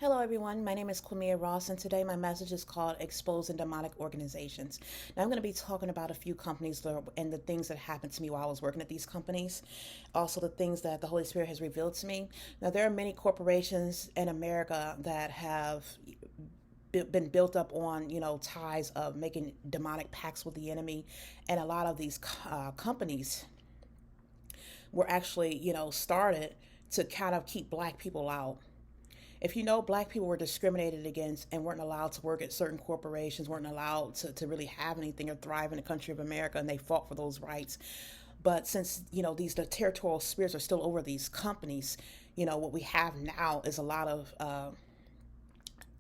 Hello, everyone. My name is Quamia Ross, and today my message is called Exposing Demonic Organizations. Now, I'm going to be talking about a few companies and the things that happened to me while I was working at these companies, also the things that the Holy Spirit has revealed to me. Now, there are many corporations in America that have been built up on, ties of making demonic pacts with the enemy, and a lot of these companies were actually, started to kind of keep black people out. If you know, black people were discriminated against and weren't allowed to work at certain corporations, weren't allowed to really have anything or thrive in the country of America, and they fought for those rights. But since, the territorial spirits are still over these companies, what we have now is a lot of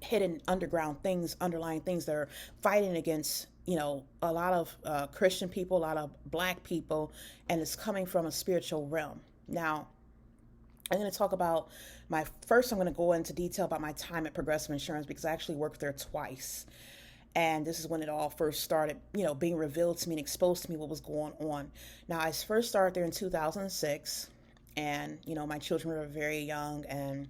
hidden underground things, underlying things that are fighting against, a lot of Christian people, a lot of black people, and it's coming from a spiritual realm. Now, I'm going to talk about I'm going to go into detail about my time at Progressive Insurance because I actually worked there twice. And this is when it all first started, being revealed to me and exposed to me what was going on. Now, I first started there in 2006, and, my children were very young, and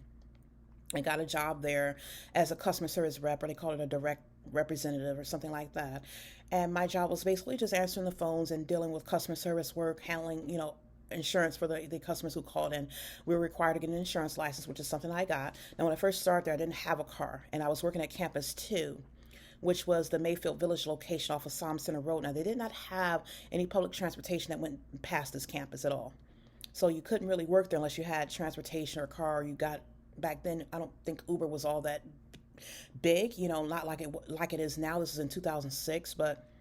I got a job there as a customer service rep, or they call it a direct representative or something like that. And my job was basically just answering the phones and dealing with customer service work, handling, insurance for the customers who called in. We were required to get an insurance license, which is something I got. Now, when I first started there, I didn't have a car, and I was working at Campus 2, which was the Mayfield Village location off of Psalm Center Road. Now, they did not have any public transportation that went past this campus at all. So you couldn't really work there unless you had transportation or car. You got back then. I don't think Uber was all that big. Not like it is now. This is in 2006, but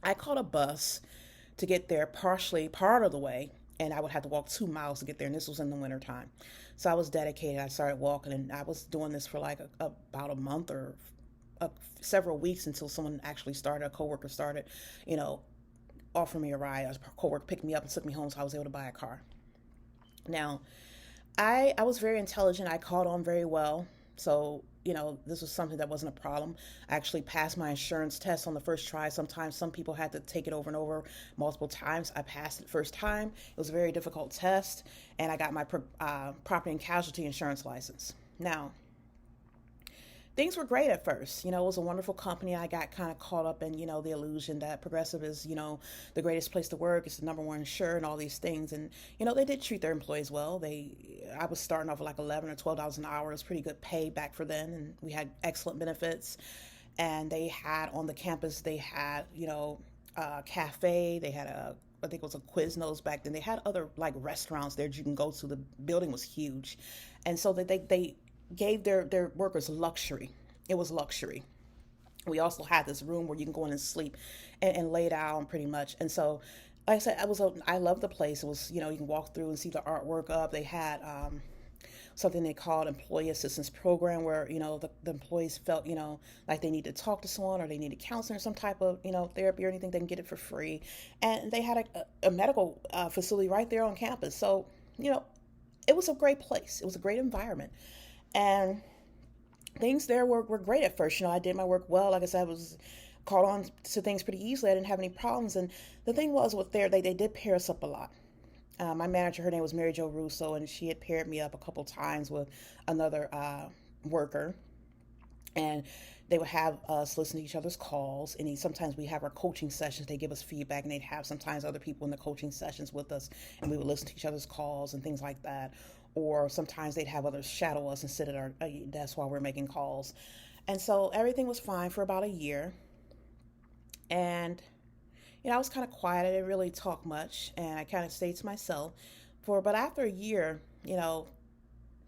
I caught a bus to get there partially part of the way, and I would have to walk 2 miles to get there, and this was in the wintertime. So I was dedicated. I started walking, and I was doing this for like about a month or several weeks until someone actually started, a coworker started, you know, offering me a ride. A coworker picked me up and took me home, so I was able to buy a car. Now, I was very intelligent. I caught on very well. So, this was something that wasn't a problem. I actually passed my insurance test on the first try. Sometimes some people had to take it over and over multiple times. I passed it first time. It was a very difficult test, and I got my property and casualty insurance license. Now, things were great at first. It was a wonderful company. I got kind of caught up in, the illusion that Progressive is, the greatest place to work. It's the number one insurer and all these things. And, they did treat their employees well. I was starting off with like 11 or $12 an hour. It was pretty good pay back for then. And we had excellent benefits. And they had on the campus, they had, a cafe. They had I think it was a Quiznos back then. They had other like restaurants there that you can go to. The building was huge. And so that they gave their workers luxury. It was luxury. We also had this room where you can go in and sleep and lay down pretty much. And so, like I said, I loved the place. It was, you can walk through and see the artwork up. They had something they called employee assistance program where, the employees felt, like they need to talk to someone or they needed counseling or some type of, therapy or anything. They can get it for free. And they had a medical facility right there on campus. So, it was a great place. It was a great environment. And things there were great at first. I did my work well. Like I said, I was caught on to things pretty easily. I didn't have any problems. And the thing was with they did pair us up a lot. My manager, her name was Mary Jo Russo, and she had paired me up a couple times with another worker. And they would have us listen to each other's calls. And sometimes we have our coaching sessions. They give us feedback, and they'd have sometimes other people in the coaching sessions with us, and we would listen to each other's calls and things like that. Or sometimes they'd have others shadow us and sit at our desk while we're making calls. And so everything was fine for about a year. And, I was kind of quiet. I didn't really talk much, and I kind of stayed to myself. But after a year,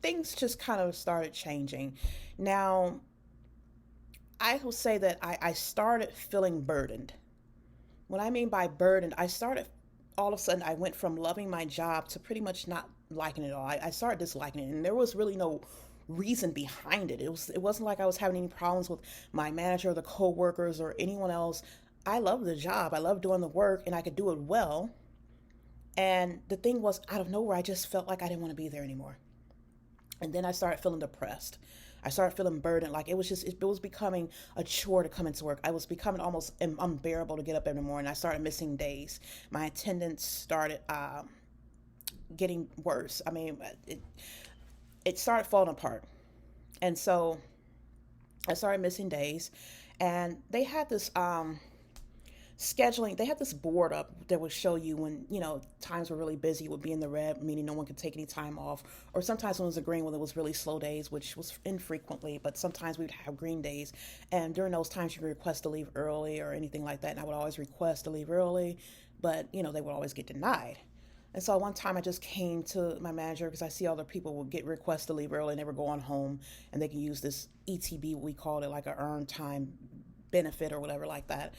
things just kind of started changing. Now, I will say that I started feeling burdened. What I mean by burdened, I started all of a sudden I went from loving my job to pretty much not liking it at all. I started disliking it, and there was really no reason behind it. It wasn't like I was having any problems with my manager or the coworkers or anyone else. I loved the job. I loved doing the work, and I could do it well. And the thing was, out of nowhere, I just felt like I didn't want to be there anymore. And then I started feeling depressed. I started feeling burdened. Like it was becoming a chore to come into work. I was becoming almost unbearable to get up every morning. I started missing days. My attendance started getting worse. I mean, it started falling apart. And so I started missing days, and they had this scheduling. They had this board up that would show you when, times were really busy, it would be in the red, meaning no one could take any time off. Or sometimes when it was a green, when it was really slow days, which was infrequently, but sometimes we'd have green days. And during those times, you could request to leave early or anything like that. And I would always request to leave early, but, they would always get denied. And so one time I just came to my manager because I see other people would get requests to leave early and they were going home, and they can use this ETB, we called it, like a earned time benefit or whatever like that.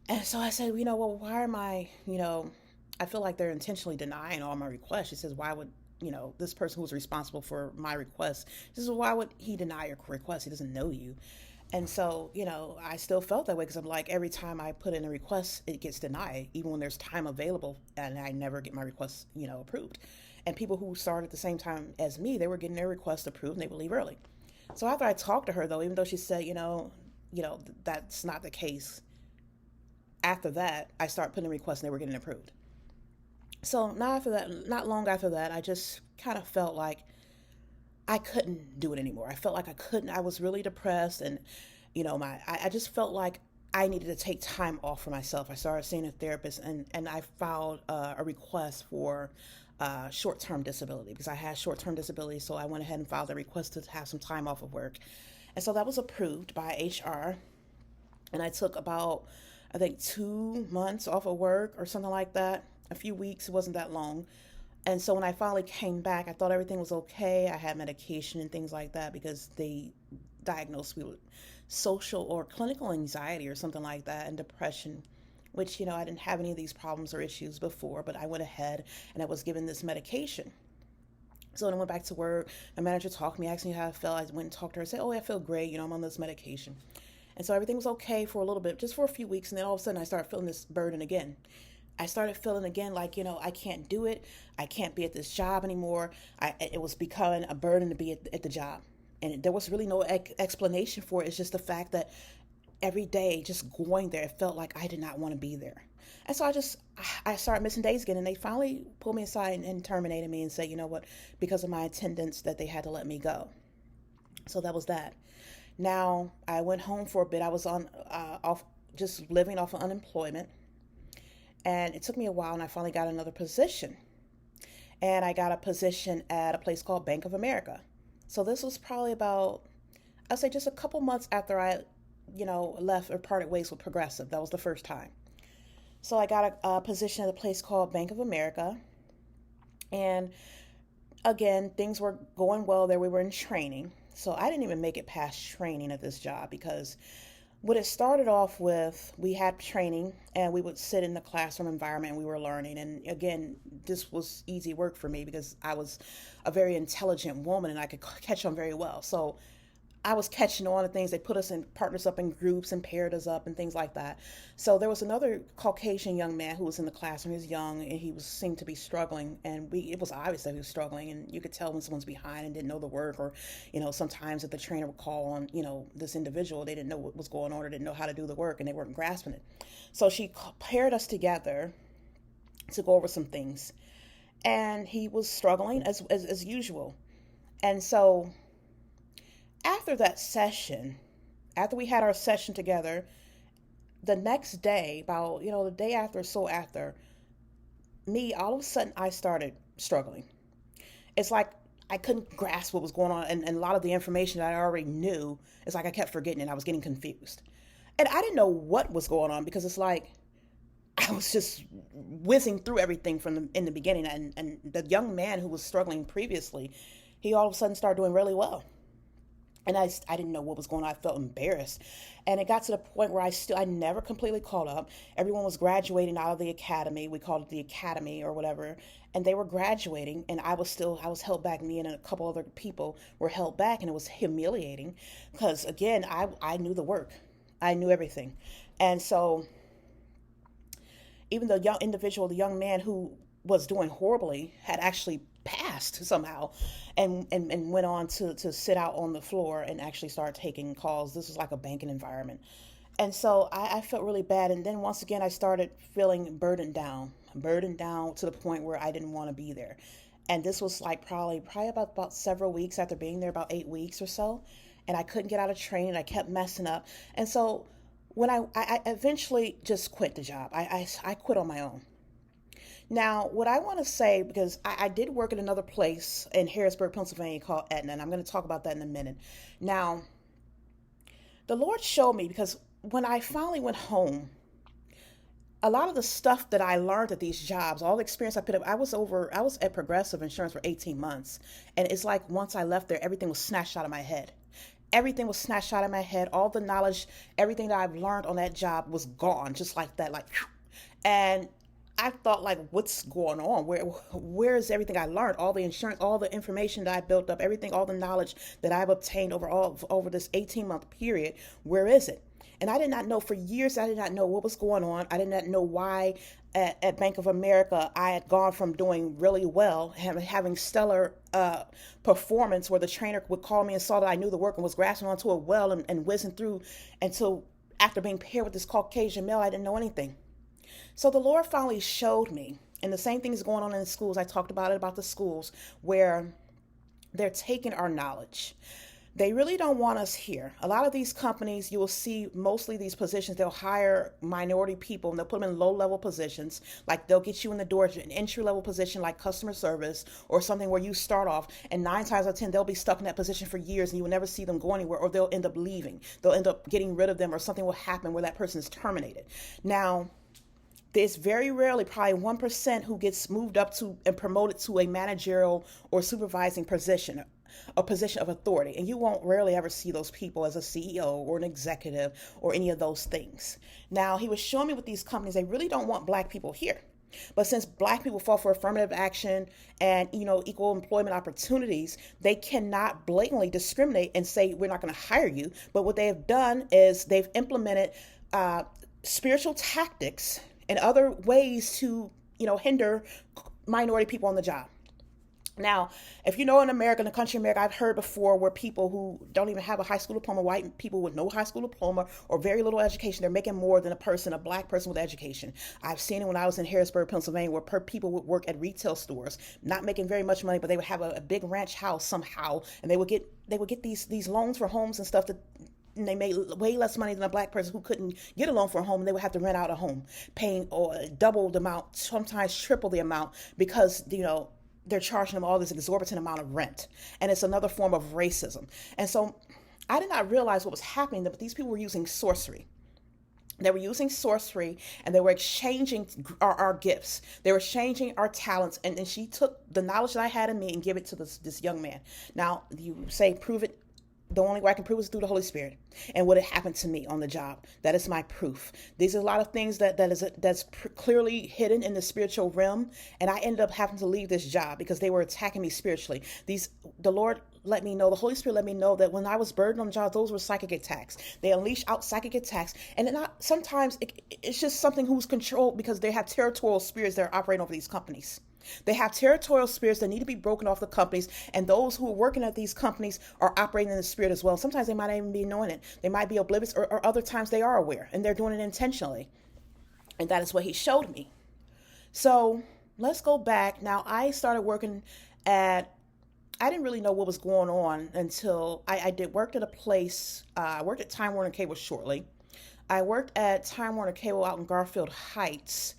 And so I said, well, why am I feel like they're intentionally denying all my requests. She says, why would, this person who's responsible for my request, she says, why would he deny your request? He doesn't know you. And so, I still felt that way because I'm like, every time I put in a request, it gets denied, even when there's time available, and I never get my request, approved. And people who started at the same time as me, they were getting their request approved and they would leave early. So after I talked to her, though, even though she said, that's not the case, after that, I started putting in requests and they were getting approved. So now after that, not long after that, I just kind of felt like I couldn't do it anymore. I felt like I couldn't. I was really depressed, and I just felt like I needed to take time off for myself. I started seeing a therapist, and I filed a request for short-term disability because I had short-term disability. So I went ahead and filed a request to have some time off of work, and so that was approved by HR. And I took about, I think, 2 months off of work or something like that. A few weeks. It wasn't that long. And so when I finally came back, I thought everything was okay. I had medication and things like that because they diagnosed me with social or clinical anxiety or something like that, and depression, which, I didn't have any of these problems or issues before, but I went ahead and I was given this medication. So when I went back to work, my manager talked to me, asked me how I felt. I went and talked to her, said, oh, I feel great. I'm on this medication. And so everything was okay for a little bit, just for a few weeks. And then all of a sudden I started feeling this burden again. I started feeling again like, I can't do it. I can't be at this job anymore. It was becoming a burden to be at the job. And there was really no explanation for it. It's just the fact that every day just going there, it felt like I did not want to be there. And so I started missing days again. And they finally pulled me aside and terminated me and said, you know what, because of my attendance that they had to let me go. So that was that. Now I went home for a bit. I was off, just living off of unemployment. And it took me a while, and I finally got another position. And I got a position at a place called Bank of America. So this was probably about, I'd say, just a couple months after I, left or parted ways with Progressive. That was the first time. So I got a position at a place called Bank of America. And again, things were going well there. We were in training. So I didn't even make it past training at this job because what it started off with, we had training and we would sit in the classroom environment and we were learning. And again, this was easy work for me because I was a very intelligent woman and I could catch on very well. So I was catching on to things. They put us in partners up in groups and paired us up and things like that. So there was another Caucasian young man who was in the classroom. He was young and seemed to be struggling, and it was obvious that he was struggling. And you could tell when someone's behind and didn't know the work, or sometimes if the trainer would call on this individual, they didn't know what was going on or didn't know how to do the work and they weren't grasping it. So she paired us together to go over some things, and he was struggling as usual. And so after that session, after we had our session together, the next day, about, the day after, so after, all of a sudden, I started struggling. It's like I couldn't grasp what was going on, and a lot of the information that I already knew, it's like I kept forgetting it. I was getting confused. And I didn't know what was going on because it's like I was just whizzing through everything in the beginning. And the young man who was struggling previously, he all of a sudden started doing really well. And I didn't know what was going on. I felt embarrassed. And it got to the point where I never completely caught up. Everyone was graduating out of the academy. We called it the academy or whatever. And they were graduating, and I was held back. Me and a couple other people were held back, and it was humiliating because, again, I knew the work. I knew everything. And so even the young man who was doing horribly had actually passed somehow and went on to sit out on the floor and actually start taking calls. This was like a banking environment. And so I felt really bad. And then once again, I started feeling burdened down to the point where I didn't want to be there. And this was like probably about several weeks after being there, about 8 weeks or so. And I couldn't get out of training. I kept messing up. And so when I eventually just quit the job, I quit on my own. Now, what I want to say, because I did work at another place in Harrisburg, Pennsylvania called Aetna, and I'm going to talk about that in a minute. Now, the Lord showed me, because when I finally went home, a lot of the stuff that I learned at these jobs, all the experience I put up, I was at Progressive Insurance for 18 months. And it's like once I left there, everything was snatched out of my head. Everything was snatched out of my head. All the knowledge, everything that I've learned on that job was gone, just like that. Like, and I thought, like, what's going on? Where is everything I learned? All the insurance, all the information that I built up, everything, all the knowledge that I've obtained over this 18-month period, where is it? And I did not know for years. I did not know what was going on. I did not know why at Bank of America I had gone from doing really well, having stellar performance, where the trainer would call me and saw that I knew the work and was grasping onto it well and whizzing through until after being paired with this Caucasian male, I didn't know anything. So the Lord finally showed me, and the same thing is going on in the schools. I talked about it, about the schools, where they're taking our knowledge. They really don't want us here. A lot of these companies, you will see mostly these positions, they'll hire minority people and they'll put them in low-level positions. Like they'll get you in the door to an entry-level position like customer service or something where you start off. And 9 times out of 10, they'll be stuck in that position for years and you will never see them go anywhere, or they'll end up leaving. They'll end up getting rid of them, or something will happen where that person is terminated. Now, there's very rarely, probably 1%, who gets moved up to and promoted to a managerial or supervising position, a position of authority. And you won't rarely ever see those people as a CEO or an executive or any of those things. Now, he was showing me with these companies, they really don't want black people here. But since black people fall for affirmative action and, equal employment opportunities, they cannot blatantly discriminate and say, we're not going to hire you. But what they have done is they've implemented spiritual tactics and other ways to, hinder minority people on the job. Now, if you know, in America, in the country of America, I've heard before where people who don't even have a high school diploma, white people with no high school diploma or very little education, they're making more than a black person with education. I've seen it when I was in Harrisburg, Pennsylvania, where people would work at retail stores, not making very much money, but they would have a big ranch house somehow, and they would get these loans for homes and stuff that. And they made way less money than a black person who couldn't get a loan for a home, and they would have to rent out a home, paying or double the amount, sometimes triple the amount, because they're charging them all this exorbitant amount of rent. And it's another form of racism. And so I did not realize what was happening, but these people were using sorcery. They were using sorcery, and they were exchanging our gifts. They were exchanging our talents. And then she took the knowledge that I had in me and gave it to this young man. Now, you say, prove it. The only way I can prove is through the Holy Spirit and what had happened to me on the job. That is my proof. These are a lot of things that's clearly hidden in the spiritual realm. And I ended up having to leave this job because they were attacking me spiritually. The Lord let me know, the Holy Spirit let me know that when I was burdened on the job, those were psychic attacks. They unleash out psychic attacks. And sometimes it's just something who's controlled, because they have territorial spirits that are operating over these companies. They have territorial spirits that need to be broken off the companies, and those who are working at these companies are operating in the spirit as well. Sometimes they might not even be knowing it. They might be oblivious, or other times they are aware, and they're doing it intentionally. And that is what he showed me. So let's go back. Now, I started working I didn't really know what was going on until I worked at a place. I worked at Time Warner Cable shortly. I worked at Time Warner Cable out in Garfield Heights.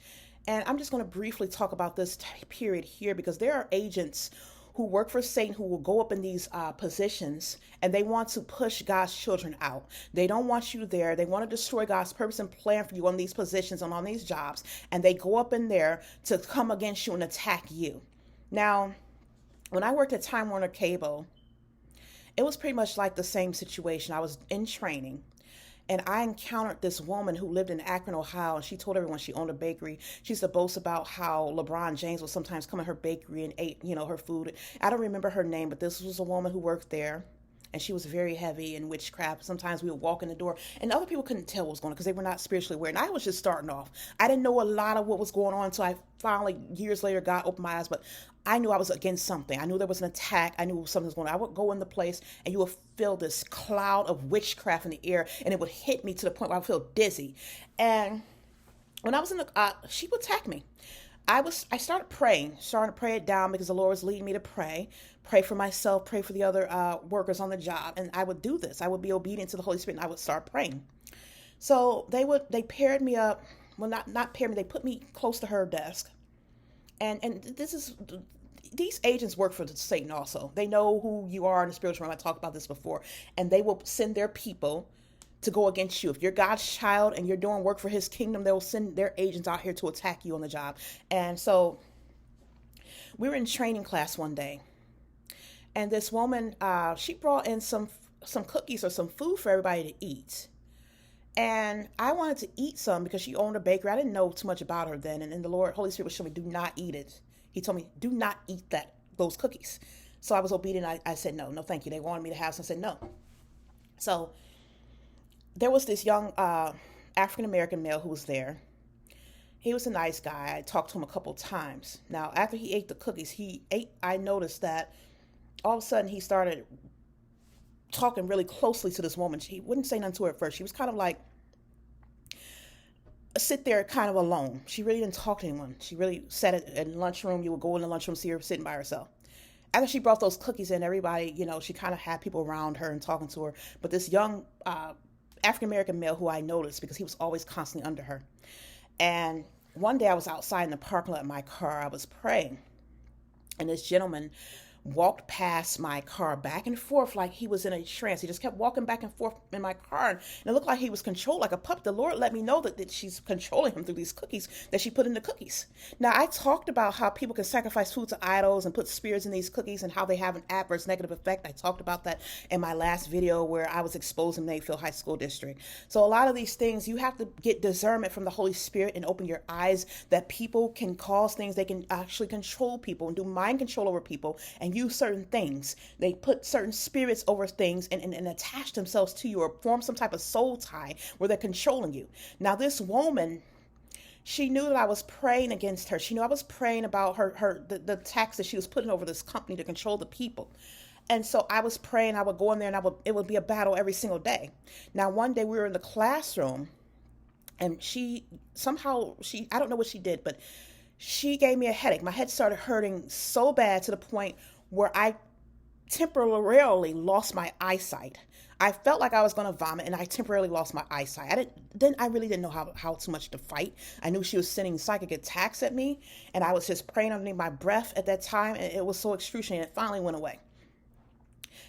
And I'm just going to briefly talk about this period here, because there are agents who work for Satan who will go up in these positions, and they want to push God's children out. They don't want you there. They want to destroy God's purpose and plan for you on these positions and on these jobs. And they go up in there to come against you and attack you. Now, when I worked at Time Warner Cable, it was pretty much like the same situation. I was in training. And I encountered this woman who lived in Akron, Ohio, and she told everyone she owned a bakery. She used to boast about how LeBron James would sometimes come in her bakery and ate, her food. I don't remember her name, but this was a woman who worked there. And she was very heavy in witchcraft. Sometimes we would walk in the door and other people couldn't tell what was going on because they were not spiritually aware. And I was just starting off. I didn't know a lot of what was going on until I finally, years later, God opened my eyes. But I knew I was against something. I knew there was an attack. I knew something was going on. I would go in the place and you would feel this cloud of witchcraft in the air, and it would hit me to the point where I would feel dizzy. And when I was in she would attack me. I started to pray it down because the Lord was leading me to pray for myself, pray for the other workers on the job. And I would do this. I would be obedient to the Holy Spirit and I would start praying. So they paired me up. Well, not paired me. They put me close to her desk. And these agents work for Satan also. They know who you are in the spiritual realm. I talked about this before. And they will send their people to go against you. If you're God's child and you're doing work for his kingdom, they will send their agents out here to attack you on the job. And so we were in training class one day, and this woman, she brought in some cookies or some food for everybody to eat. And I wanted to eat some because she owned a bakery. I didn't know too much about her then. And then the Holy Spirit was showing me, do not eat it. He told me, do not eat those cookies. So I was obedient. I said, no, thank you. They wanted me to have some. I said, no. So there was this young African-American male who was there. He was a nice guy. I talked to him a couple times. Now, after he ate the cookies, I noticed that all of a sudden he started talking really closely to this woman. He wouldn't say nothing to her at first. She was kind of like, sit there kind of alone. She really didn't talk to anyone. She really sat in the lunchroom. You would go in the lunchroom, see her sitting by herself. After she brought those cookies in, everybody, she kind of had people around her and talking to her. But this young African-American male who I noticed, because he was always constantly under her. And one day I was outside in the parking lot of my car. I was praying. And this gentleman walked past my car back and forth like he was in a trance. He just kept walking back and forth in my car, and it looked like he was controlled like a puppet. The Lord let me know that she's controlling him through these cookies that she put in the cookies. Now, I talked about how people can sacrifice food to idols and put spirits in these cookies and how they have an adverse negative effect. I talked about that in my last video where I was exposing Mayfield High School District. So a lot of these things, you have to get discernment from the Holy Spirit and open your eyes that people can cause things. They can actually control people and do mind control over people and use certain things. They put certain spirits over things and attach themselves to you or form some type of soul tie where they're controlling you. Now, this woman, she knew that I was praying against her. She knew I was praying about the tax that she was putting over this company to control the people. And so I was praying. I would go in there and it would be a battle every single day. Now, one day we were in the classroom and I don't know what she did, but she gave me a headache. My head started hurting so bad to the point where I temporarily lost my eyesight. I felt like I was going to vomit and I temporarily lost my eyesight. I really didn't know how too much to fight. I knew she was sending psychic attacks at me and I was just praying underneath my breath at that time, and it was so excruciating. It finally went away.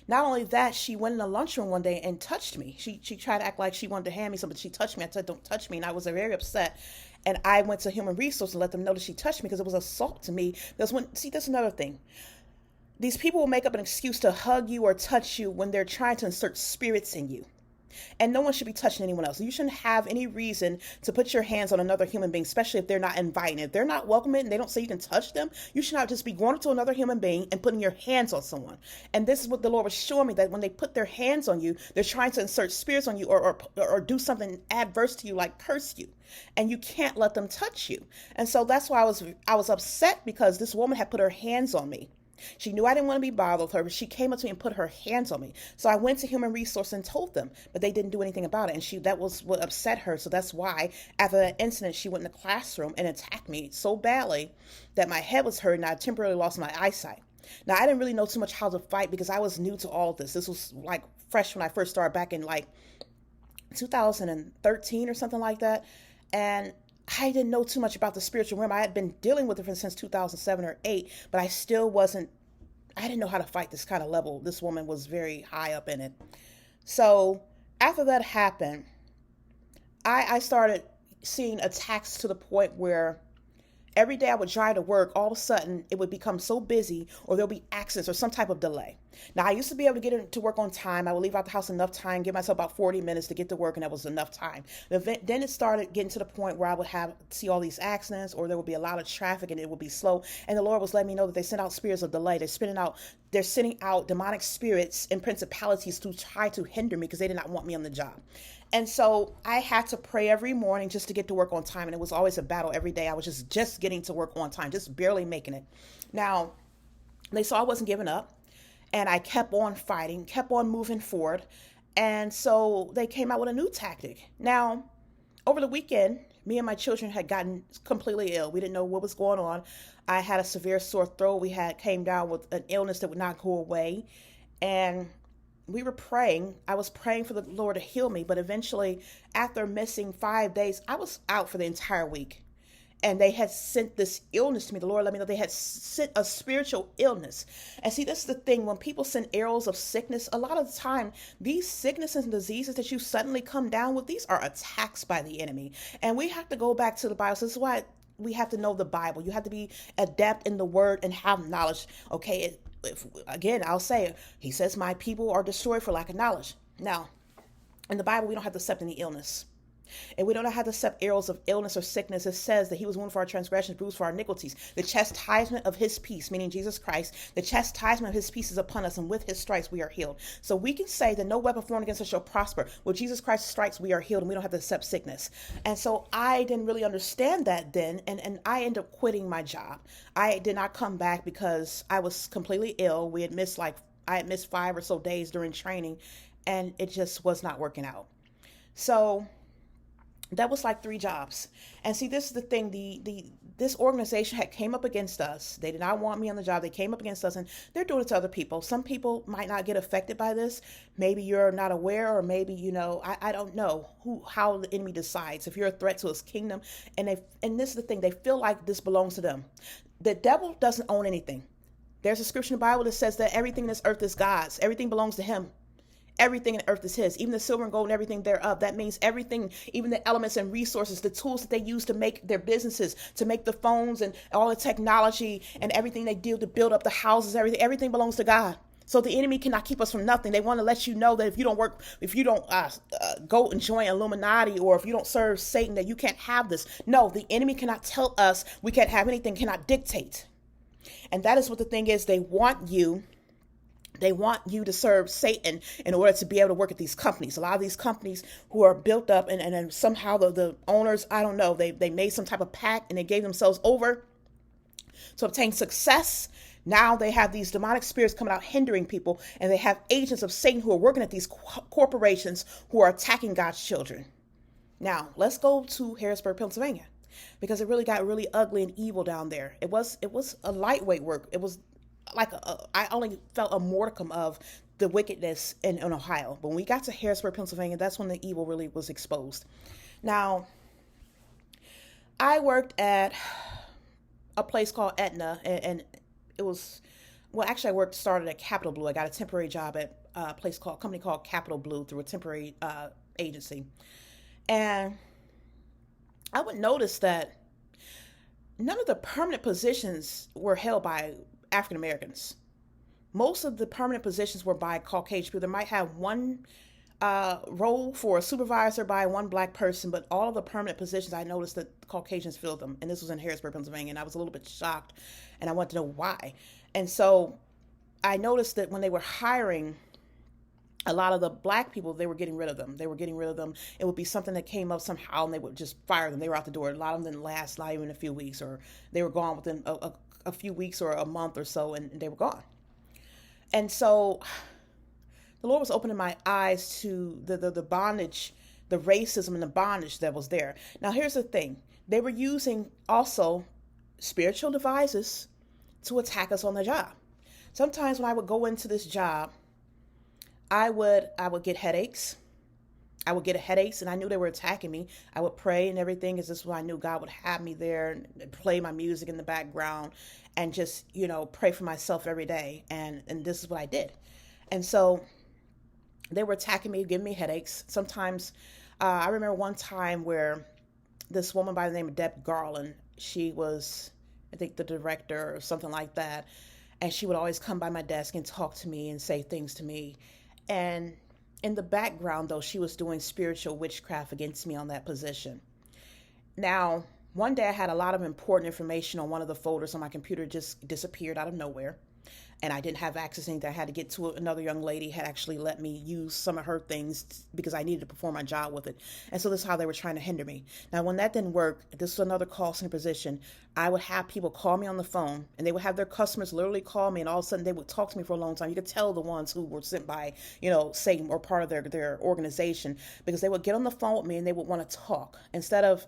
Not only that, she went in the lunchroom one day and touched me. She tried to act like she wanted to hand me something. She touched me. I said, don't touch me. And I was very upset. And I went to Human Resources and let them know that she touched me because it was assault to me. That's another thing. These people will make up an excuse to hug you or touch you when they're trying to insert spirits in you. And no one should be touching anyone else. You shouldn't have any reason to put your hands on another human being, especially if they're not inviting. If they're not welcoming and they don't say you can touch them, you should not just be going up to another human being and putting your hands on someone. And this is what the Lord was showing me, that when they put their hands on you, they're trying to insert spirits on you or do something adverse to you, like curse you. And you can't let them touch you. And so that's why I was upset, because this woman had put her hands on me. She knew I didn't want to be bothered with her, but she came up to me and put her hands on me. So I went to Human Resource and told them, but they didn't do anything about it. And that was what upset her. So that's why after that incident, she went in the classroom and attacked me so badly that my head was hurting and I temporarily lost my eyesight. Now, I didn't really know too much how to fight because I was new to all of this. This was like fresh when I first started back in like 2013 or something like that. And I didn't know too much about the spiritual realm. I had been dealing with it since 2007 or 8, but I didn't know how to fight this kind of level. This woman was very high up in it. So after that happened, I started seeing attacks to the point where every day I would drive to work, all of a sudden it would become so busy or there'll be accidents or some type of delay. Now, I used to be able to get into work on time. I would leave out the house enough time, give myself about 40 minutes to get to work, and that was enough time. Then it started getting to the point where I would see all these accidents, or there would be a lot of traffic and it would be slow. And the Lord was letting me know that they sent out spirits of delay. They're sending out demonic spirits and principalities to try to hinder me because they did not want me on the job. And so I had to pray every morning just to get to work on time. And it was always a battle every day. I was just getting to work on time, just barely making it. Now, they saw I wasn't giving up. And I kept on fighting, kept on moving forward. And so they came out with a new tactic. Now, over the weekend, Me and my children had gotten completely ill. We didn't know what was going on. I had a severe sore throat. We had came down with an illness that would not go away. And we were praying. I was praying for the Lord to heal me, but eventually, after missing 5 days, I was out for the entire week. And they had sent this illness to me. The Lord let me know they had sent a spiritual illness. And see, this is the thing. When people send arrows of sickness, a lot of the time, these sicknesses and diseases that you suddenly come down with, these are attacks by the enemy. And we have to go back to the Bible. So this is why we have to know the Bible. You have to be adept in the word and have knowledge. Okay, again, I'll say, he says, my people are destroyed for lack of knowledge. Now, in the Bible, we don't have to accept any illness. And we don't have to accept arrows of illness or sickness. It says that he was wounded for our transgressions, bruised for our iniquities. The chastisement of his peace, meaning Jesus Christ, the chastisement of his peace is upon us, and with his stripes we are healed. So we can say that no weapon formed against us shall prosper. With Jesus Christ's stripes we are healed, and we don't have to accept sickness. And so I didn't really understand that then, and I ended up quitting my job. I did not come back because I was completely ill. I had missed 5 or so days during training, and it just was not working out. So that was like 3 jobs. And see, this is the thing. This organization had came up against us. They did not want me on the job. They came up against us, and they're doing it to other people. Some people might not get affected by this. Maybe you're not aware, or maybe, I don't know how the enemy decides if you're a threat to his kingdom. And this is the thing. They feel like this belongs to them. The devil doesn't own anything. There's a scripture in the Bible that says that everything in this earth is God's. Everything belongs to him. Everything in earth is his, even the silver and gold and everything thereof. That means everything, even the elements and resources, the tools that they use to make their businesses, to make the phones and all the technology and everything they do to build up the houses, everything belongs to God. So the enemy cannot keep us from nothing. They want to let you know that if you don't go and join Illuminati, or if you don't serve Satan, that you can't have this. No, the enemy cannot tell us we can't have anything, cannot dictate. And that is what the thing is. They want you to serve Satan in order to be able to work at these companies. A lot of these companies who are built up and somehow the owners, I don't know, they made some type of pact and they gave themselves over to obtain success. Now they have these demonic spirits coming out hindering people, and they have agents of Satan who are working at these corporations who are attacking God's children. Now, let's go to Harrisburg, Pennsylvania, because it really got really ugly and evil down there. It was a lightweight work. It was like I only felt a modicum of the wickedness in Ohio. But when we got to Harrisburg, Pennsylvania, that's when the evil really was exposed. Now, I worked at a place called Aetna, and it was, actually started at Capital Blue. I got a temporary job at a company called Capital Blue through a temporary agency. And I would notice that none of the permanent positions were held by African Americans. Most of the permanent positions were by Caucasian people. They might have one role for a supervisor by one black person, but all of the permanent positions, I noticed that Caucasians filled them. And this was in Harrisburg, Pennsylvania, and I was a little bit shocked, and I wanted to know why. And so I noticed that when they were hiring a lot of the black people, they were getting rid of them. It would be something that came up somehow, and they would just fire them. They were out the door. A lot of them didn't last, not even a few weeks, or they were gone within a few weeks or a month or so, and they were gone. And so the Lord was opening my eyes to the bondage, the racism and the bondage that was there. Now, here's the thing. They were using also spiritual devices to attack us on the job. Sometimes when I would go into this job, I would get headaches. I would get headaches, and I knew they were attacking me. I would pray and everything, because this is why I knew God would have me there, and play my music in the background and just, pray for myself every day. And this is what I did. And so they were attacking me, giving me headaches. Sometimes I remember one time where this woman by the name of Deb Garland, she was, I think, the director or something like that. And she would always come by my desk and talk to me and say things to me. And in the background, though, she was doing spiritual witchcraft against me on that position. Now, one day I had a lot of important information on one of the folders on my computer, just disappeared out of nowhere. and I didn't have access to anything. I had to get to another young lady had actually let me use some of her things because I needed to perform my job with it. And so this is how they were trying to hinder me. Now, when that didn't work, this was another call center position. I would have people call me on the phone, and they would have their customers literally call me, and all of a sudden they would talk to me for a long time. You could tell the ones who were sent by, Satan or part of their organization, because they would get on the phone with me and they would want to talk instead of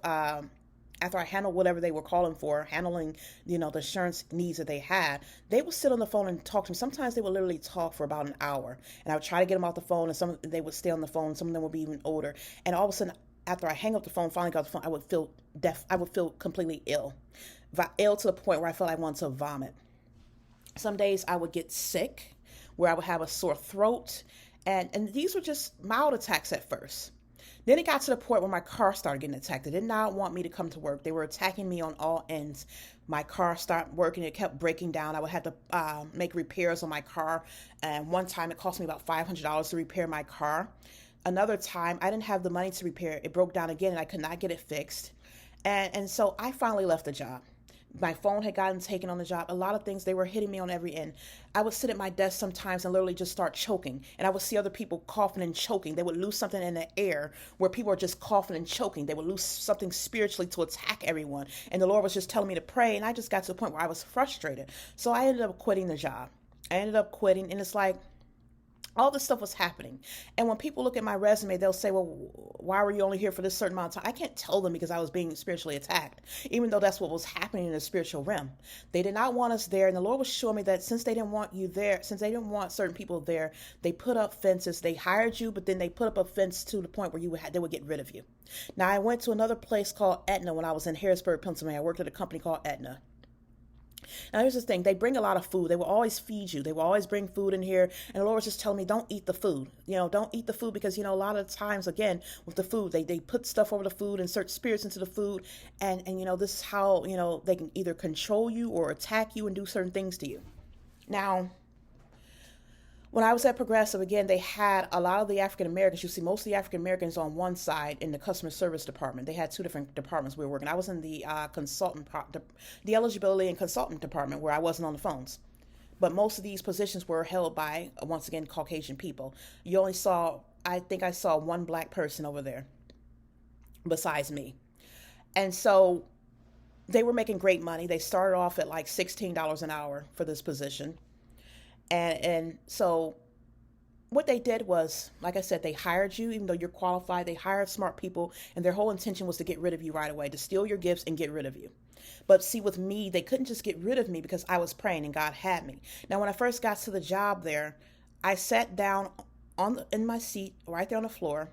after I handled whatever they were calling for, handling, the insurance needs that they had, they would sit on the phone and talk to me. Sometimes they would literally talk for about an hour, and I would try to get them off the phone, and they would stay on the phone. Some of them would be even older, and all of a sudden, after I hang up the phone, finally got off the phone, I would feel deaf. I would feel completely ill to the point where I felt I wanted to vomit. Some days I would get sick, where I would have a sore throat, and these were just mild attacks at first. Then it got to the point where my car started getting attacked. They did not want me to come to work. They were attacking me on all ends. My car started working. It kept breaking down. I would have to make repairs on my car. And one time it cost me about $500 to repair my car. Another time I didn't have the money to repair it. It broke down again and I could not get it fixed. And so I finally left the job. My phone had gotten taken on the job. A lot of things, they were hitting me on every end. I would sit at my desk sometimes and literally just start choking. And I would see other people coughing and choking. They would lose something in the air where people are just coughing and choking. They would lose something spiritually to attack everyone. And the Lord was just telling me to pray. And I just got to the point where I was frustrated. So I ended up quitting the job. And it's like, all this stuff was happening. And when people look at my resume, they'll say, well, why were you only here for this certain amount of time? I can't tell them because I was being spiritually attacked, even though that's what was happening in the spiritual realm. They did not want us there. And the Lord was showing me that since they didn't want you there, since they didn't want certain people there, they put up fences. They hired you, but then they put up a fence to the point where they would get rid of you. Now, I went to another place called Aetna when I was in Harrisburg, Pennsylvania. I worked at a company called Aetna. Now, here's the thing. They bring a lot of food. They will always feed you. They will always bring food in here. And the Lord was just telling me, don't eat the food. Don't eat the food because, a lot of times, again, with the food, they put stuff over the food, insert spirits into the food. And this is how, they can either control you or attack you and do certain things to you. Now, when I was at Progressive, again, they had a lot of the African Americans. You see most of the African Americans on one side in the customer service department. They had two different departments we were working. I was in the the eligibility and consultant department where I wasn't on the phones. But most of these positions were held by, once again, Caucasian people. I think I saw one black person over there besides me. And so they were making great money. They started off at like $16 an hour for this position. And so what they did was, like I said, they hired you, even though you're qualified. They hired smart people, and their whole intention was to get rid of you right away, to steal your gifts and get rid of you. But see, with me, they couldn't just get rid of me because I was praying and God had me. Now, when I first got to the job there, I sat down in my seat right there on the floor,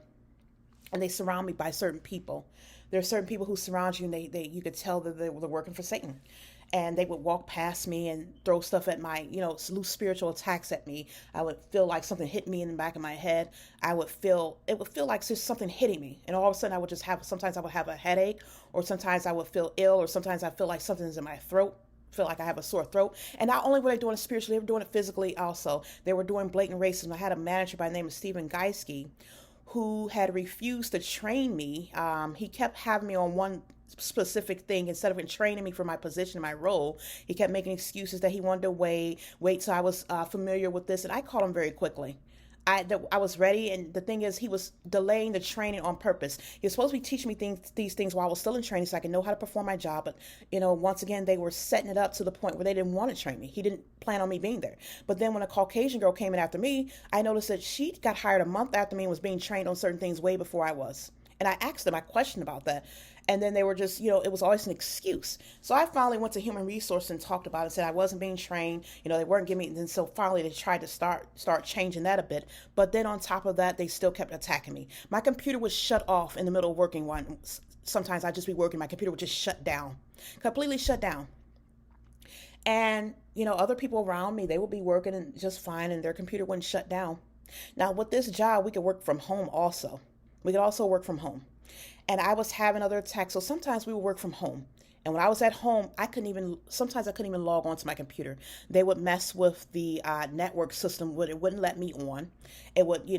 and they surround me by certain people. There are certain people who surround you, and you could tell that they were working for Satan. And they would walk past me and throw stuff at my, loose spiritual attacks at me. I would feel like something hit me in the back of my head. It would feel like there's something hitting me. And all of a sudden sometimes I would have a headache, or sometimes I would feel ill, or sometimes I feel like something's in my throat. Feel like I have a sore throat. And not only were they doing it spiritually, they were doing it physically also. They were doing blatant racism. I had a manager by the name of Stephen Geiske who had refused to train me. He kept having me on one specific thing instead of training me for my position, my role. He kept making excuses that he wanted to wait till I was familiar with this, and I caught him very quickly. I was ready, and the thing is, he was delaying the training on purpose. He was supposed to be teaching me these things while I was still in training so I could know how to perform my job, but, once again, they were setting it up to the point where they didn't want to train me. He didn't plan on me being there. But then when a Caucasian girl came in after me, I noticed that she got hired a month after me and was being trained on certain things way before I was. And I asked them, I questioned about that. And then they were just, it was always an excuse. So I finally went to human resource and talked about it, said I wasn't being trained, they weren't giving me, and so finally they tried to start changing that a bit. But then on top of that, they still kept attacking me. My computer was shut off in the middle of working one. Sometimes I'd just be working, my computer would just shut down, completely shut down. And, other people around me, they would be working and just fine, and their computer wouldn't shut down. Now with this job, we could work from home also. We could also work from home. And I was having other attacks. So sometimes we would work from home. And when I was at home, sometimes I couldn't even log on to my computer. They would mess with the network system. It wouldn't let me on. It would,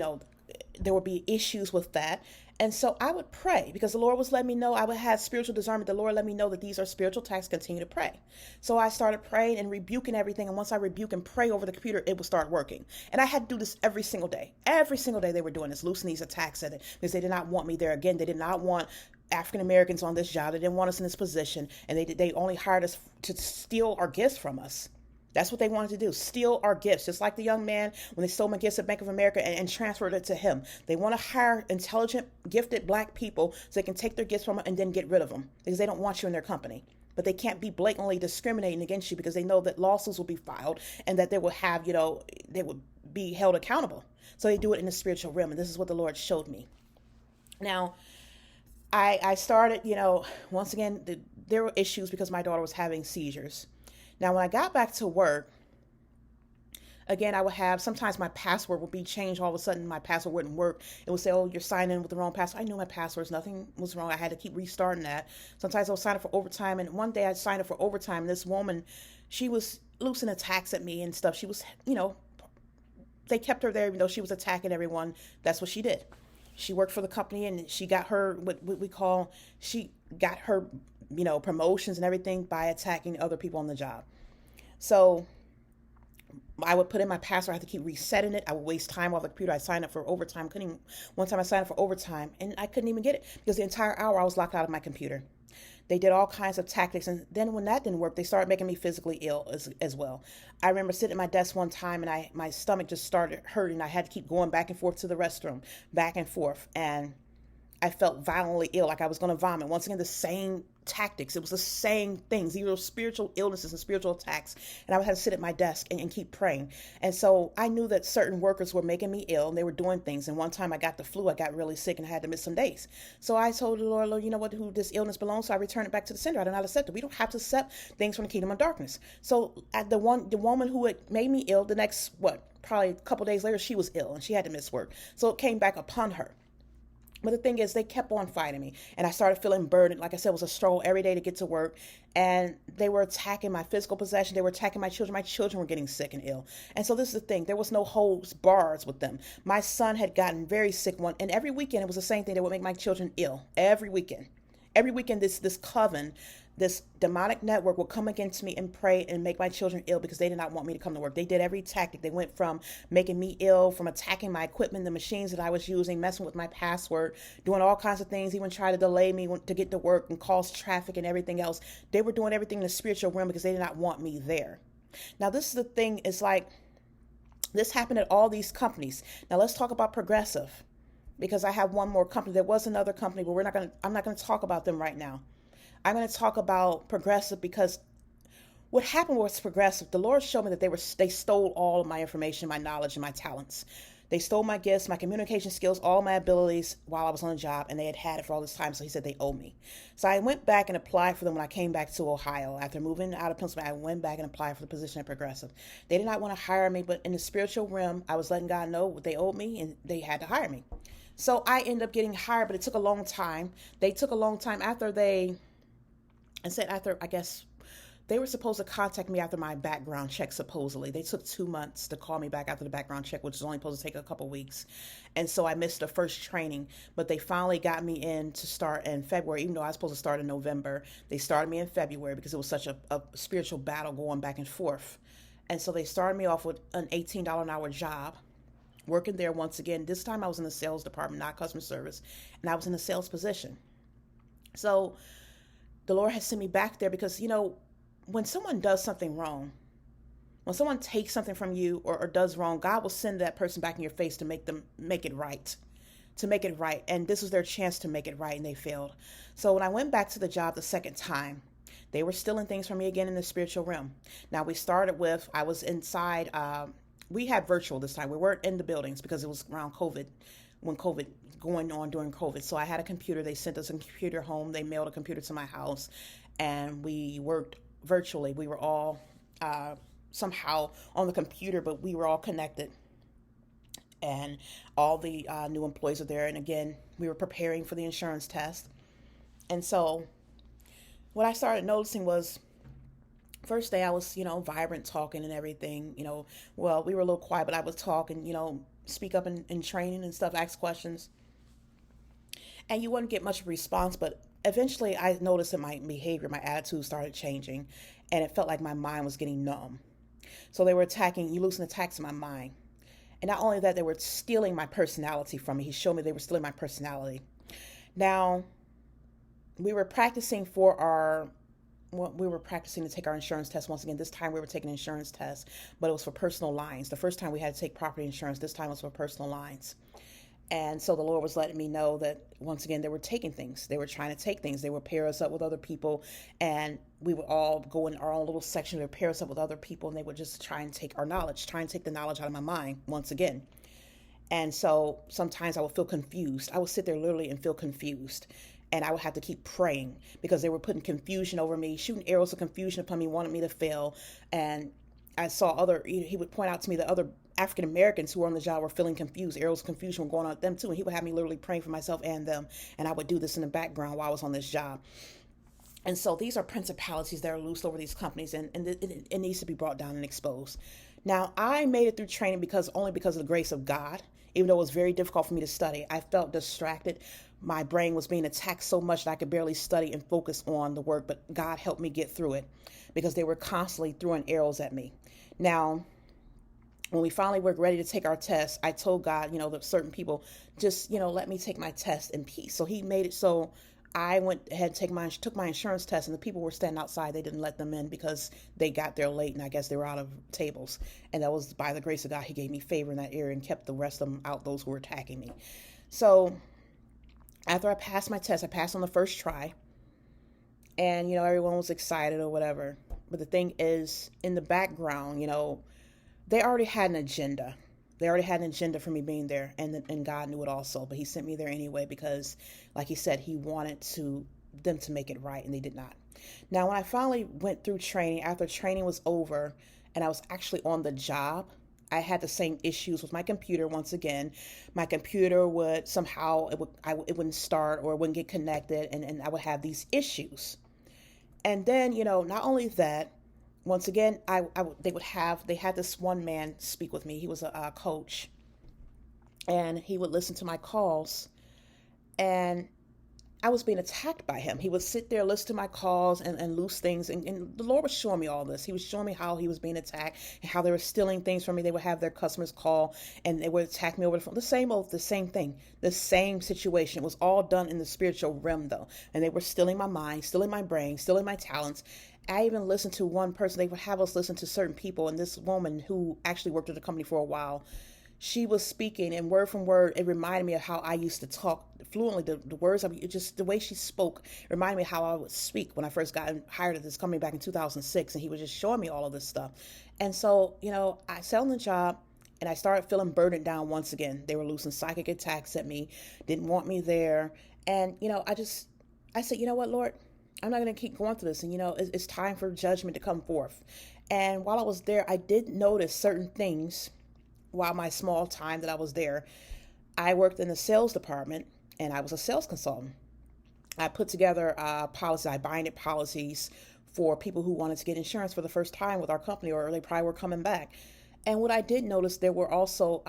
there would be issues with that. And so I would pray because the Lord was letting me know. I would have spiritual discernment. The Lord let me know that these are spiritual attacks. Continue to pray. So I started praying and rebuking everything. And once I rebuke and pray over the computer, it would start working. And I had to do this every single day. Every single day they were doing this, loosening these attacks at it because they did not want me there. Again, they did not want African Americans on this job. They didn't want us in this position. And they only hired us to steal our gifts from us. That's what they wanted to do, steal our gifts, just like the young man when they stole my gifts at Bank of America and transferred it to him. They want to hire intelligent, gifted black people so they can take their gifts from them and then get rid of them because they don't want you in their company. But they can't be blatantly discriminating against you because they know that lawsuits will be filed and that they will have, they will be held accountable. So they do it in the spiritual realm. And this is what the Lord showed me. Now, I started, once again, there were issues because my daughter was having seizures. Now, when I got back to work, again, I would have, sometimes my password would be changed. All of a sudden, my password wouldn't work. It would say, oh, you're signing in with the wrong password. I knew my passwords. Nothing was wrong. I had to keep restarting that. Sometimes I would sign up for overtime. And one day I signed up for overtime. And this woman, she was loosing attacks at me and stuff. She was, they kept her there even though she was attacking everyone. That's what she did. She worked for the company and she got her, she got her promotions and everything by attacking other people on the job. So I would put in my password. I had to keep resetting it. I would waste time off the computer. I signed up for overtime. One time I signed up for overtime and I couldn't even get it because the entire hour I was locked out of my computer. They did all kinds of tactics. And then when that didn't work, they started making me physically ill as well. I remember sitting at my desk one time and my stomach just started hurting. I had to keep going back and forth to the restroom, back and forth. And I felt violently ill, like I was going to vomit. Once again, the same tactics. It was the same things. These were spiritual illnesses and spiritual attacks. And I would have to sit at my desk and keep praying. And so I knew that certain workers were making me ill and they were doing things. And one time I got the flu. I got really sick and I had to miss some days. So I told the Lord, you know what, who this illness belongs to? I returned it back to the sender. I did not accept it. We don't have to accept things from the kingdom of darkness. So the woman who had made me ill, the next, probably a couple days later, she was ill and she had to miss work. So it came back upon her. But the thing is, they kept on fighting me. And I started feeling burdened. Like I said, it was a struggle every day to get to work. And they were attacking my physical possession. They were attacking my children. My children were getting sick and ill. And so this is the thing. There was no holds bars with them. My son had gotten very sick and every weekend it was the same thing. They would make my children ill. Every weekend. Every weekend, this coven, this demonic network will come against me and pray and make my children ill because they did not want me to come to work. They did every tactic. They went from making me ill, from attacking my equipment, the machines that I was using, messing with my password, doing all kinds of things, even trying to delay me to get to work and cause traffic and everything else. They were doing everything in the spiritual realm because they did not want me there. Now, this is the thing. It's like this happened at all these companies. Now, let's talk about Progressive because I have one more company. There was another company, but I'm not going to talk about them right now. I'm going to talk about Progressive because what happened was Progressive. The Lord showed me that they stole all of my information, my knowledge, and my talents. They stole my gifts, my communication skills, all my abilities while I was on the job, and they had it for all this time. So he said they owe me. So I went back and applied for them when I came back to Ohio. After moving out of Pennsylvania, I went back and applied for the position at Progressive. They did not want to hire me, but in the spiritual realm, I was letting God know what they owed me, and they had to hire me. So I ended up getting hired, but it took a long time. They took a long time after I guess they were supposed to contact me after my background check, supposedly. They took 2 months to call me back after the background check, which is only supposed to take a couple weeks. And so I missed the first training, but they finally got me in to start in February, even though I was supposed to start in November. They started me in February because it was such a spiritual battle going back and forth. And so they started me off with an $18 an hour job, working there once again. This time I was in the sales department, not customer service, and I was in a sales position. So the Lord has sent me back there because, when someone does something wrong, when someone takes something from you or does wrong, God will send that person back in your face to make it right. And this was their chance to make it right, and they failed. So when I went back to the job the second time, they were stealing things from me again in the spiritual realm. Now we started with, I was inside, we had virtual this time. We weren't in the buildings because it was around COVID, when COVID going on during COVID. So I had a computer. They sent us a computer home. They mailed a computer to my house and we worked virtually. We were all somehow on the computer, but we were all connected. And all the new employees were there. And again, we were preparing for the insurance test. And so what I started noticing was, first day I was, vibrant, talking and everything, we were a little quiet, but I was talking, speak up in training and stuff, ask questions, and you wouldn't get much response. But eventually, I noticed that my behavior, my attitude started changing, and it felt like my mind was getting numb. So they were attacking, you losing attacks in my mind. And not only that, they were stealing my personality from me. He showed me they were stealing my personality. Now, we were practicing for our well, we were practicing to take our insurance test once again. This time we were taking insurance tests, but it was for personal lines. The first time we had to take property insurance, this time was for personal lines. And so the Lord was letting me know that once again, they were taking things. They were trying to take things. They would pair us up with other people, and we would all go in our own little section. They would pair us up with other people, and they would just try and take our knowledge, try and take the knowledge out of my mind once again. And so sometimes I would feel confused. I would sit there literally and feel confused. And I would have to keep praying because they were putting confusion over me, shooting arrows of confusion upon me, wanted me to fail. And I saw he would point out to me that other African Americans who were on the job were feeling confused. Arrows of confusion were going on at them too. And he would have me literally praying for myself and them. And I would do this in the background while I was on this job. And so these are principalities that are loose over these companies, and it needs to be brought down and exposed. Now, I made it through training only because of the grace of God. Even though it was very difficult for me to study, I felt distracted. My brain was being attacked so much that I could barely study and focus on the work, but God helped me get through it because they were constantly throwing arrows at me. Now, when we finally were ready to take our test, I told God, that certain people just, let me take my test in peace. So he made it so I went ahead and took my insurance test, and the people were standing outside. They didn't let them in because they got there late, and I guess they were out of tables. And that was by the grace of God. He gave me favor in that area and kept the rest of them out, those who were attacking me. So after I passed my test, I passed on the first try, and, everyone was excited or whatever. But the thing is, in the background, they already had an agenda. They already had an agenda for me being there, and God knew it also. But he sent me there anyway because, like he said, he wanted them to make it right, and they did not. Now, when I finally went through training, after training was over, and I was actually on the job, I had the same issues with my computer once again. My computer would somehow, it wouldn't start or it wouldn't get connected, and I would have these issues. And then, not only that, once again, they had this one man speak with me. He was a coach, and he would listen to my calls, and I was being attacked by him. He would sit there, listen to my calls, and loose things. And the Lord was showing me all this. He was showing me how he was being attacked and how they were stealing things from me. They would have their customers call, and they would attack me over the phone. The same thing, the same situation. It was all done in the spiritual realm, though. And they were stealing my mind, stealing my brain, stealing my talents. I even listened to one person. They would have us listen to certain people. And this woman who actually worked at the company for a while, she was speaking, and word from word, it reminded me of how I used to talk fluently. The words, just the way she spoke, reminded me of how I would speak when I first got hired at this company back in 2006. And he was just showing me all of this stuff. And so, I sat on the job, and I started feeling burdened down once again. They were loosing psychic attacks at me, didn't want me there. And, I said, you know what, Lord? I'm not going to keep going through this. And, it's time for judgment to come forth. And while I was there, I did notice certain things while my small time that I was there. I worked in the sales department, and I was a sales consultant. I put together policies. I binded policies for people who wanted to get insurance for the first time with our company, or they probably were coming back. And what I did notice, there were also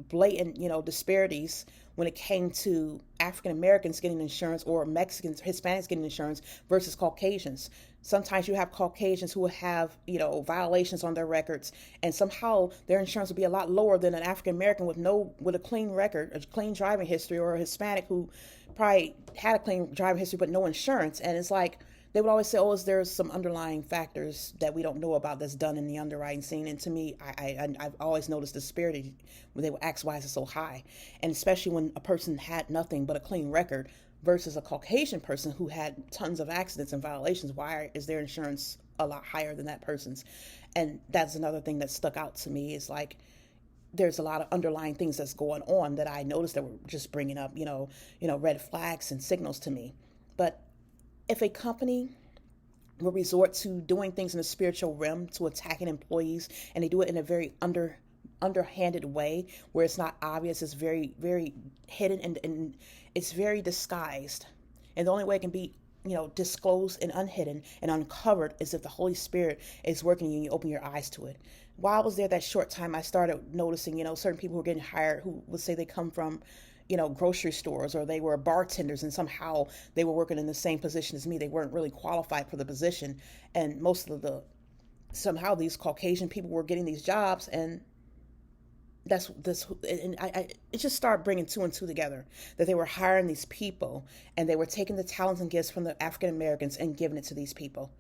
blatant, disparities when it came to African Americans getting insurance, or Mexicans, Hispanics getting insurance versus Caucasians. Sometimes you have Caucasians who have, violations on their records, and somehow their insurance would be a lot lower than an African American with a clean record, a clean driving history, or a Hispanic who probably had a clean driving history but no insurance. And it's like, they would always say, "Oh, there's some underlying factors that we don't know about that's done in the underwriting scene." And to me, I've always noticed the disparity when they would ask, "Why is it so high?" And especially when a person had nothing but a clean record versus a Caucasian person who had tons of accidents and violations. Why is their insurance a lot higher than that person's? And that's another thing that stuck out to me, is like, there's a lot of underlying things that's going on that I noticed that were just bringing up, red flags and signals to me. But if a company will resort to doing things in the spiritual realm, to attacking employees, and they do it in a very underhanded way, where it's not obvious, it's very, very hidden, and it's very disguised. And the only way it can be disclosed and unhidden and uncovered as if the Holy Spirit is working in you and you open your eyes to it. While I was there that short time, I started noticing, certain people who were getting hired who would say they come from, grocery stores, or they were bartenders and somehow they were working in the same position as me. They weren't really qualified for the position. And somehow these Caucasian people were getting these jobs, and that's this, and I it just started bringing two and two together, that they were hiring these people and they were taking the talents and gifts from the African Americans and giving it to these people.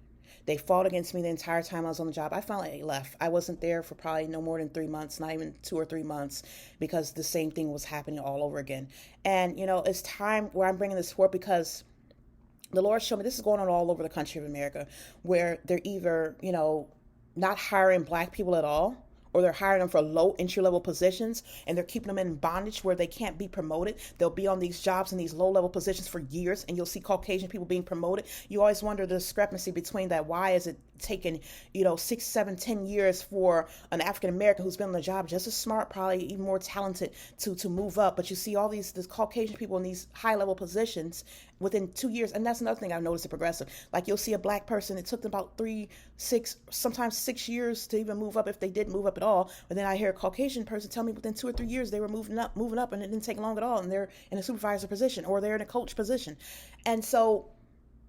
They fought against me the entire time I was on the job. I finally left. I wasn't there for probably no more than 3 months, not even 2 or 3 months, because the same thing was happening all over again. And it's time where I'm bringing this forth, because the Lord showed me this is going on all over the country of America, where they're either not hiring black people at all, or they're hiring them for low entry level positions, and they're keeping them in bondage where they can't be promoted. They'll be on these jobs in these low level positions for years, and you'll see Caucasian people being promoted. You always wonder the discrepancy between that. Why is it taking 6, 7, 10 years for an African American who's been on the job just as smart, probably even more talented, to move up? But you see all these Caucasian people in these high level positions within 2 years. And that's another thing I've noticed at Progressive. Like, you'll see a black person, it took them about 3, 6, sometimes 6 years to even move up, if they did move up at all. But then I hear a Caucasian person tell me within 2 or 3 years they were moving up, and it didn't take long at all, and they're in a supervisor position, or they're in a coach position. And so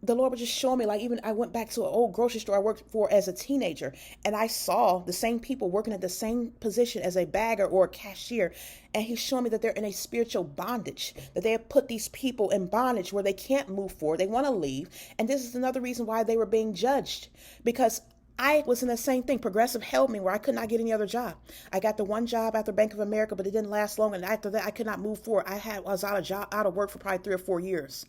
the Lord was just showing me, like, even I went back to an old grocery store I worked for as a teenager, and I saw the same people working at the same position as a bagger or a cashier. And He's showing me that they're in a spiritual bondage, that they have put these people in bondage where they can't move forward. They want to leave. And this is another reason why they were being judged, because I was in the same thing. Progressive held me where I could not get any other job. I got the one job after Bank of America, but it didn't last long. And after that, I could not move forward. I was out of work for probably 3 or 4 years.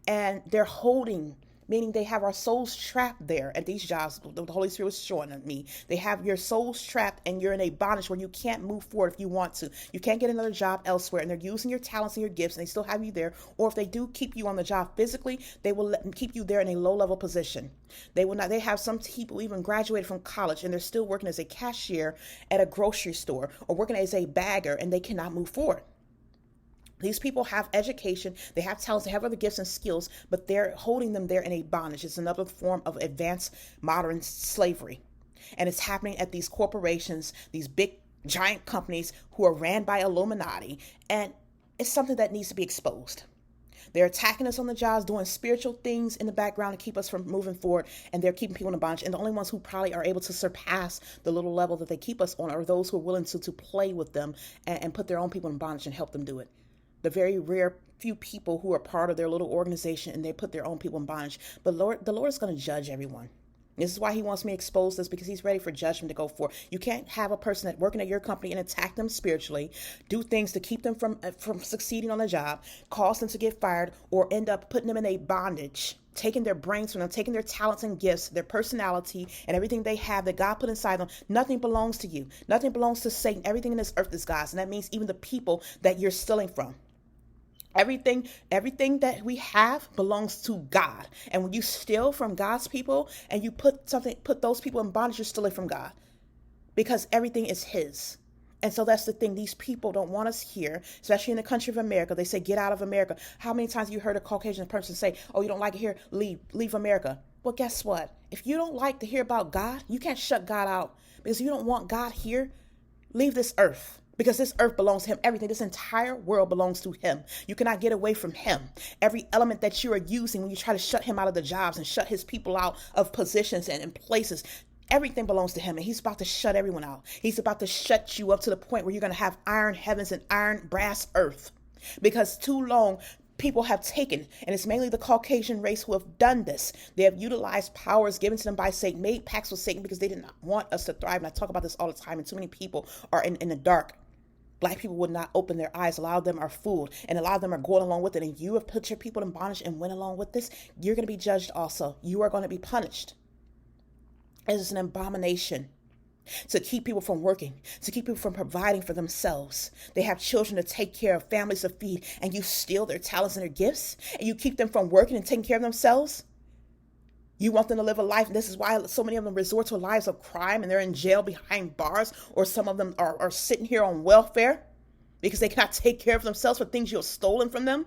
And they're holding, meaning they have our souls trapped there at these jobs. The Holy Spirit was showing me. They have your souls trapped, and you're in a bondage where you can't move forward if you want to. You can't get another job elsewhere, and they're using your talents and your gifts, and they still have you there. Or if they do keep you on the job physically, they will keep you there in a low-level position. They will not. They have some people even graduated from college, and they're still working as a cashier at a grocery store, or working as a bagger, and they cannot move forward. These people have education, they have talents, they have other gifts and skills, but they're holding them there in a bondage. It's another form of advanced modern slavery. And it's happening at these corporations, these big, giant companies who are ran by Illuminati. And it's something that needs to be exposed. They're attacking us on the jobs, doing spiritual things in the background to keep us from moving forward, and they're keeping people in bondage. And the only ones who probably are able to surpass the little level that they keep us on are those who are willing to play with them and put their own people in bondage and help them do it. The very rare few people who are part of their little organization, and they put their own people in bondage. But the Lord is going to judge everyone. This is why He wants me to expose this, because He's ready for judgment to go forth. You can't have a person that working at your company and attack them spiritually, do things to keep them from succeeding on the job, cause them to get fired, or end up putting them in a bondage, taking their brains from them, taking their talents and gifts, their personality, and everything they have that God put inside them. Nothing belongs to you. Nothing belongs to Satan. Everything in this earth is God's. And that means even the people that you're stealing from. Everything that we have belongs to God. And when you steal from God's people and you put those people in bondage, you're stealing from God, because everything is His. And so that's the thing. These people don't want us here, especially in the country of America. They say, get out of America. How many times have you heard a Caucasian person say, oh, you don't like it here? Leave America. Well, guess what? If you don't like to hear about God, you can't shut God out, because if you don't want God here, leave this earth. Because this earth belongs to Him. Everything, this entire world belongs to Him. You cannot get away from Him. Every element that you are using when you try to shut Him out of the jobs and shut His people out of positions and places, everything belongs to Him. And He's about to shut everyone out. He's about to shut you up to the point where you're going to have iron heavens and iron brass earth. Because too long, people have taken, and it's mainly the Caucasian race who have done this. They have utilized powers given to them by Satan, made pacts with Satan because they did not want us to thrive. And I talk about this all the time, and too many people are in the dark. Black people would not open their eyes. A lot of them are fooled, and a lot of them are going along with it. And you have put your people in bondage and went along with this. You're going to be judged also. You are going to be punished. It is an abomination to keep people from working, to keep people from providing for themselves. They have children to take care of, families to feed, and you steal their talents and their gifts, and you keep them from working and taking care of themselves. You want them to live a life, and this is why so many of them resort to lives of crime, and they're in jail behind bars, or some of them are sitting here on welfare because they cannot take care of themselves for things you have stolen from them.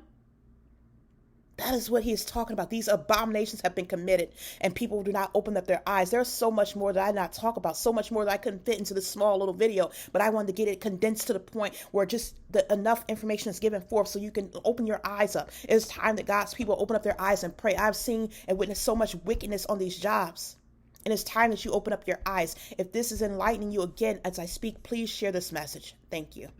That is what he is talking about. These abominations have been committed and people do not open up their eyes. There's so much more that I not talk about, so much more that I couldn't fit into this small little video, but I wanted to get it condensed to the point where just enough information is given forth so you can open your eyes up. It's time that God's people open up their eyes and pray. I've seen and witnessed so much wickedness on these jobs. And it's time that you open up your eyes. If this is enlightening you again as I speak, please share this message. Thank you.